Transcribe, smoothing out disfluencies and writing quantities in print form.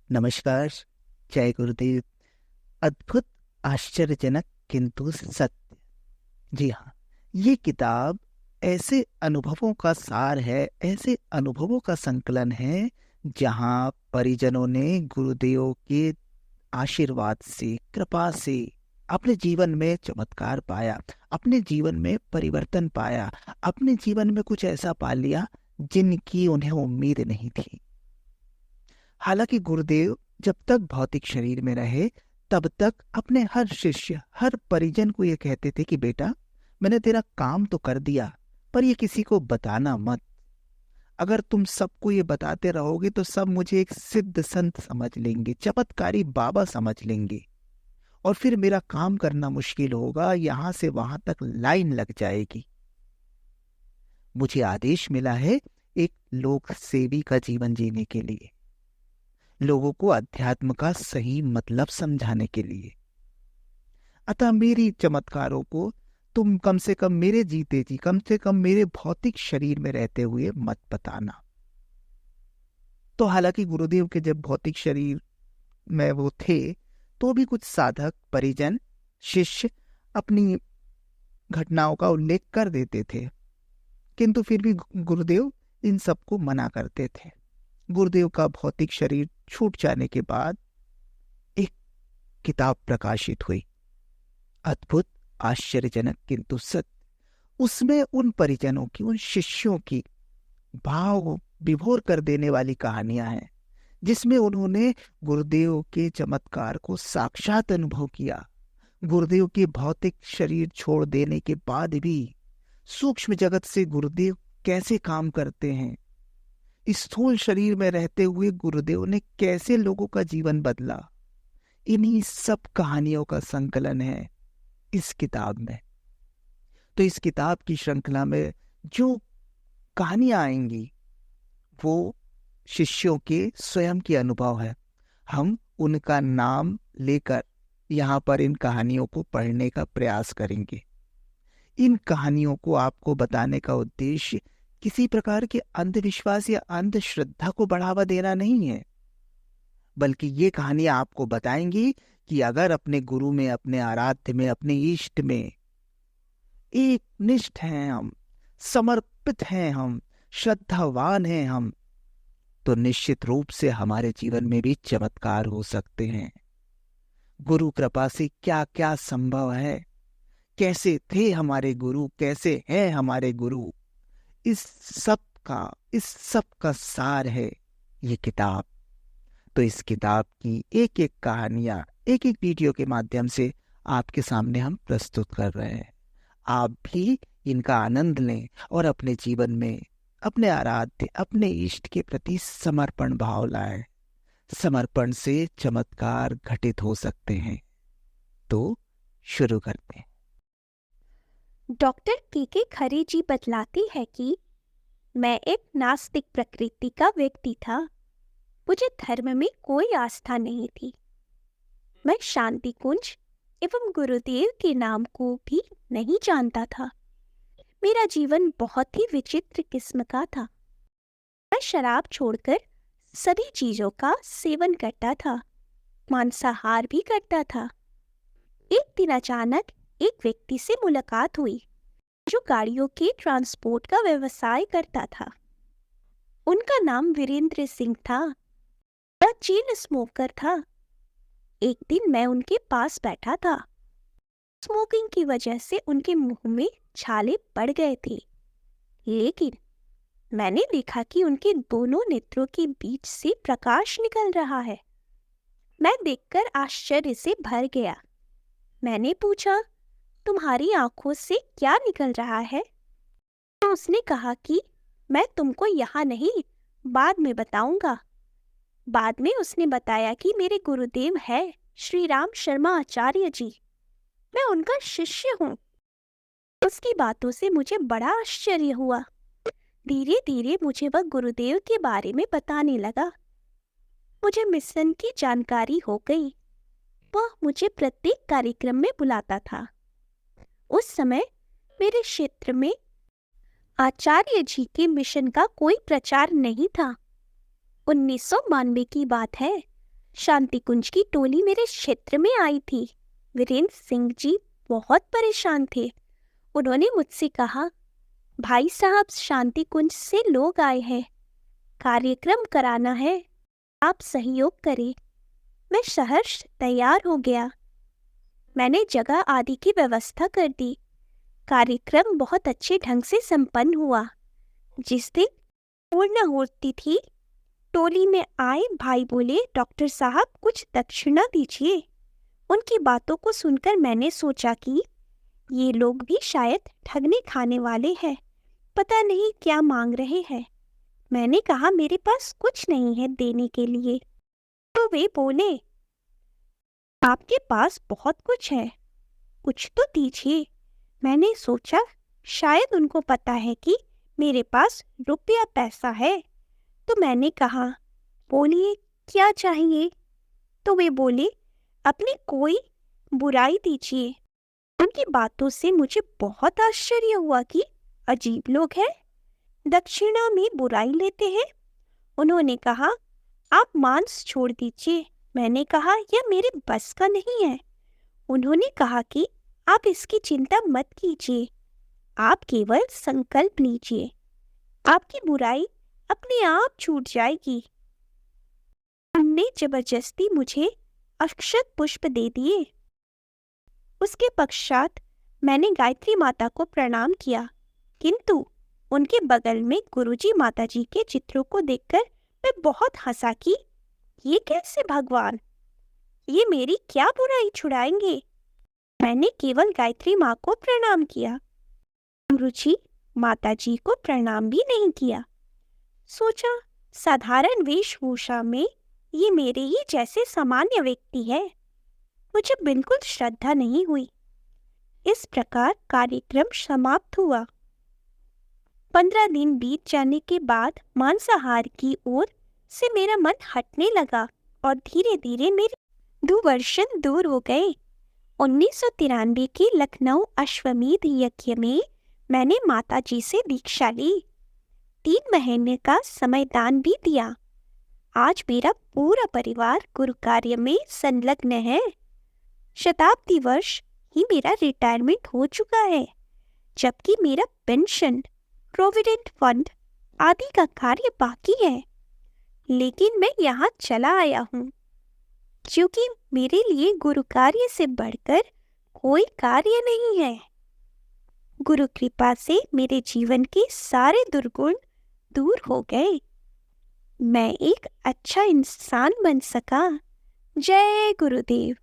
नमस्कार। जय गुरुदेव। अद्भुत, आश्चर्यजनक किंतु सत्य। जी हाँ, ये किताब ऐसे अनुभवों का सार है, ऐसे अनुभवों का संकलन है जहाँ परिजनों ने गुरुदेव के आशीर्वाद से, कृपा से अपने जीवन में चमत्कार पाया, अपने जीवन में परिवर्तन पाया, अपने जीवन में कुछ ऐसा पा लिया जिनकी उन्हें उम्मीद नहीं थी। हालांकि गुरुदेव जब तक भौतिक शरीर में रहे तब तक अपने हर शिष्य, हर परिजन को ये कहते थे कि बेटा, मैंने तेरा काम तो कर दिया, पर ये किसी को बताना मत। अगर तुम सबको ये बताते रहोगे तो सब मुझे एक सिद्ध संत समझ लेंगे, चमत्कारी बाबा समझ लेंगे, और फिर मेरा काम करना मुश्किल होगा, यहां से वहां तक लाइन लग जाएगी। मुझे आदेश मिला है एक लोक सेवी का जीवन जीने के लिए, लोगों को अध्यात्म का सही मतलब समझाने के लिए। अतः मेरी चमत्कारों को तुम कम से कम मेरे जीते जी, कम से कम मेरे भौतिक शरीर में रहते हुए मत बताना। तो हालांकि गुरुदेव के जब भौतिक शरीर में वो थे तो भी कुछ साधक, परिजन, शिष्य अपनी घटनाओं का उल्लेख कर देते थे, किंतु फिर भी गुरुदेव इन सबको मना करते थे। गुरुदेव का भौतिक शरीर छूट जाने के बाद एक किताब प्रकाशित हुई, अद्भुत, आश्चर्यजनक किंतु सत्य। उसमें उन परिजनों की, उन शिष्यों की भाव विभोर कर देने वाली कहानियां हैं, जिसमें उन्होंने गुरुदेव के चमत्कार को साक्षात अनुभव किया। गुरुदेव के भौतिक शरीर छोड़ देने के बाद भी सूक्ष्म जगत से गुरुदेव कैसे काम करते हैं, स्थूल शरीर में रहते हुए गुरुदेव ने कैसे लोगों का जीवन बदला, इन्हीं सब कहानियों का संकलन है इस किताब में। तो इस किताब की श्रृंखला में जो कहानियां आएंगी वो शिष्यों के स्वयं के अनुभव है। हम उनका नाम लेकर यहाँ पर इन कहानियों को पढ़ने का प्रयास करेंगे। इन कहानियों को आपको बताने का उद्देश्य किसी प्रकार के अंधविश्वास या अंधश्रद्धा को बढ़ावा देना नहीं है, बल्कि ये कहानियां आपको बताएंगी कि अगर अपने गुरु में, अपने आराध्य में, अपने इष्ट में एक निष्ठ हैं हम, समर्पित हैं हम, श्रद्धावान हैं हम, तो निश्चित रूप से हमारे जीवन में भी चमत्कार हो सकते हैं। गुरु कृपा से क्या क्या संभव है, कैसे थे हमारे गुरु, कैसे हैं हमारे गुरु, इस सब का सार है ये किताब। तो इस किताब की एक एक कहानियां एक एक वीडियो के माध्यम से आपके सामने हम प्रस्तुत कर रहे हैं। आप भी इनका आनंद लें और अपने जीवन में अपने आराध्य, अपने इष्ट के प्रति समर्पण भाव लाएं। समर्पण से चमत्कार घटित हो सकते हैं। तो शुरू करते हैं। डॉक्टर के खरे जी बतलाती है कि मैं एक नास्तिक प्रकृति का व्यक्ति था। मुझे धर्म में कोई आस्था नहीं थी। मैं शांति कुंज एवं गुरुदेव के नाम को भी नहीं जानता था। मेरा जीवन बहुत ही विचित्र किस्म का था। मैं शराब छोड़कर सभी चीजों का सेवन करता था, मांसाहार भी करता था। एक दिन अचानक एक व्यक्ति से मुलाकात हुई जो गाड़ियों के ट्रांसपोर्ट का व्यवसाय करता था। उनका नाम वीरेंद्र सिंह था। वह चेन स्मोकर था। एक दिन मैं उनके पास बैठा था। स्मोकिंग की वजह से उनके मुंह में छाले पड़ गए थे, लेकिन मैंने देखा कि उनके दोनों नेत्रों के बीच से प्रकाश निकल रहा है। मैं देखकर आश्चर्य से भर गया। मैंने पूछा, तुम्हारी आंखों से क्या निकल रहा है? तो उसने कहा कि मैं तुमको यहाँ नहीं, बाद में बताऊंगा। बाद में उसने बताया कि मेरे गुरुदेव है श्री राम शर्मा आचार्य जी। मैं उनका शिष्य हूँ। उसकी बातों से मुझे बड़ा आश्चर्य हुआ। धीरे धीरे मुझे वह गुरुदेव के बारे में बताने लगा। मुझे मिशन की जानकारी हो गई। वह मुझे प्रत्येक कार्यक्रम में बुलाता था। उस समय मेरे क्षेत्र में आचार्य जी के मिशन का कोई प्रचार नहीं था। 1992 की बात है। शांति कुंज की टोली मेरे क्षेत्र में आई थी। वीरेंद्र सिंह जी बहुत परेशान थे। उन्होंने मुझसे कहा, भाई साहब, शांति कुंज से लोग आए हैं, कार्यक्रम कराना है, आप सहयोग करें। मैं सहर्ष तैयार हो गया। मैंने जगह आदि की व्यवस्था कर दी। कार्यक्रम बहुत अच्छे ढंग से संपन्न हुआ। जिस दिन पूर्ण होती थी, टोली में आए भाई बोले, डॉक्टर साहब कुछ दक्षिणा दीजिए। उनकी बातों को सुनकर मैंने सोचा कि ये लोग भी शायद ठगने खाने वाले हैं, पता नहीं क्या मांग रहे हैं। मैंने कहा, मेरे पास कुछ नहीं है देने के लिए। तो वे बोले, आपके पास बहुत कुछ है, कुछ तो दीजिए। मैंने सोचा शायद उनको पता है कि मेरे पास रुपया पैसा है, तो मैंने कहा, बोलिए क्या चाहिए। तो वे बोले, अपनी कोई बुराई दीजिए। उनकी बातों से मुझे बहुत आश्चर्य हुआ कि अजीब लोग हैं, दक्षिणा में बुराई लेते हैं। उन्होंने कहा, आप मांस छोड़ दीजिए। मैंने कहा, यह मेरे बस का नहीं है। उन्होंने कहा कि आप इसकी चिंता मत कीजिए, आप केवल संकल्प लीजिए, आपकी बुराई अपने आप छूट जाएगी। उनने जबरदस्ती मुझे अक्षत पुष्प दे दिए। उसके पश्चात मैंने गायत्री माता को प्रणाम किया, किंतु उनके बगल में गुरुजी माताजी के चित्रों को देखकर मैं बहुत हंसा कि ये कैसे भगवान, ये मेरी क्या बुराई छुड़ाएंगे। मैंने केवल गायत्री माँ को प्रणाम किया, गुरुजी माताजी को प्रणाम भी नहीं किया। सोचा साधारण वेशभूषा में ये मेरे ही जैसे सामान्य व्यक्ति है, मुझे बिल्कुल श्रद्धा नहीं हुई। इस प्रकार कार्यक्रम समाप्त हुआ। 15 दिन बीत जाने के बाद मांसाहार की ओर से मेरा मन हटने लगा और धीरे धीरे मेरे दुर्वर्षण दूर हो गए। 1993 के लखनऊ अश्वमेध यज्ञ में मैंने माताजी से दीक्षा ली। 3 महीने का समय दान भी दिया। आज मेरा पूरा परिवार गुरु कार्य में संलग्न है। शताब्दी वर्ष ही मेरा रिटायरमेंट हो चुका है, जबकि मेरा पेंशन, प्रोविडेंट फंड आदि का कार्य बाकी है। लेकिन मैं यहाँ चला आया हूँ क्योंकि मेरे लिए गुरु कार्य से बढ़कर कोई कार्य नहीं है। गुरु कृपा से मेरे जीवन के सारे दुर्गुण दूर हो गए। मैं एक अच्छा इंसान बन सका। जय गुरुदेव।